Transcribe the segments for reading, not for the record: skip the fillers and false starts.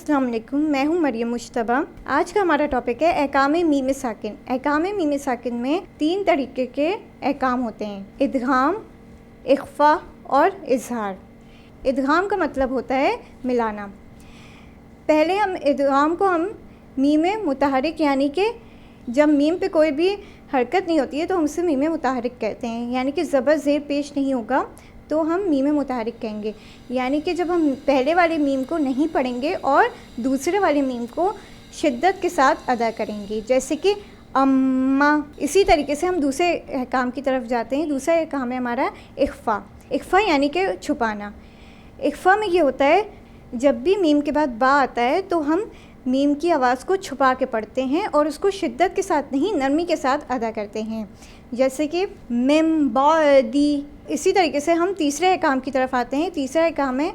अस्सलाम वालेकुम, मैं हूं मरियम मुश्तबा। आज का हमारा टॉपिक है अहकाम मीम साकिन। अहकाम मीम साकिन में 3 तरीके के अहकाम होते हैं, इदगाम, इख्फा और इजहार। इदगाम का मतलब होता है मिलाना। पहले हम इदगाम को हम मीम मुतहरिक यानी कि जब मीम पे कोई भी हरकत नहीं होती है तो हम उसे मीम मुतहरिक कहते हैं, यानी कि ज़बर ज़ेर पेश नहीं होगा तो हम मीम मुतहरिक कहेंगे। यानी कि जब हम पहले वाले मीम को नहीं पढ़ेंगे और दूसरे वाले मीम को शिद्दत के साथ अदा करेंगे, जैसे कि अम्मा। इसी तरीके से हम दूसरे अहकाम की तरफ जाते हैं। दूसरा अहकाम है हमारा इख्फा। इख्फा यानी कि छुपाना। इख्फा में ये होता है जब भी मीम के बाद बा आता है तो हम मीम की आवाज़ को छुपा के पढ़ते हैं और उसको शिद्दत के साथ नहीं, नरमी के साथ अदा करते हैं, जैसे कि मिम बादी। इसी तरीके से हम तीसरे अहकाम की तरफ आते हैं। तीसरा अहकाम है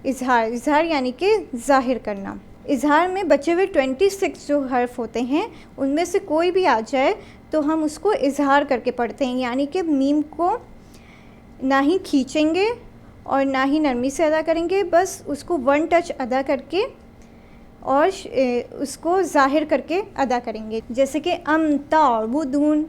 इजहार। इजहार यानी कि ज़ाहिर करना। इजहार में बचे हुए 26 जो हर्फ होते हैं उनमें से कोई भी आ जाए तो हम उसको इजहार करके पढ़ते हैं, यानी कि मीम को ना ही खींचेंगे और ना ही नरमी से अदा करेंगे, बस उसको 1 टच अदा करके और उसको ज़ाहिर करके अदा करेंगे, जैसे कि अम ताबुदून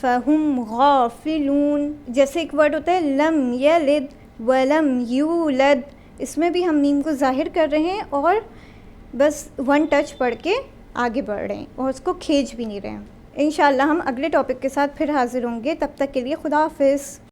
फ़हुम गाफिलून। जैसे एक वर्ड होता है लम यलिद वलम यूलद, इसमें भी हम मीम को ज़ाहिर कर रहे हैं और बस 1 टच पढ़ के आगे बढ़ रहे हैं और उसको खींच भी नहीं रहे हैं। इंशाअल्लाह हम अगले टॉपिक के साथ फिर हाज़िर होंगे। तब तक के लिए खुदा हाफ़िज़।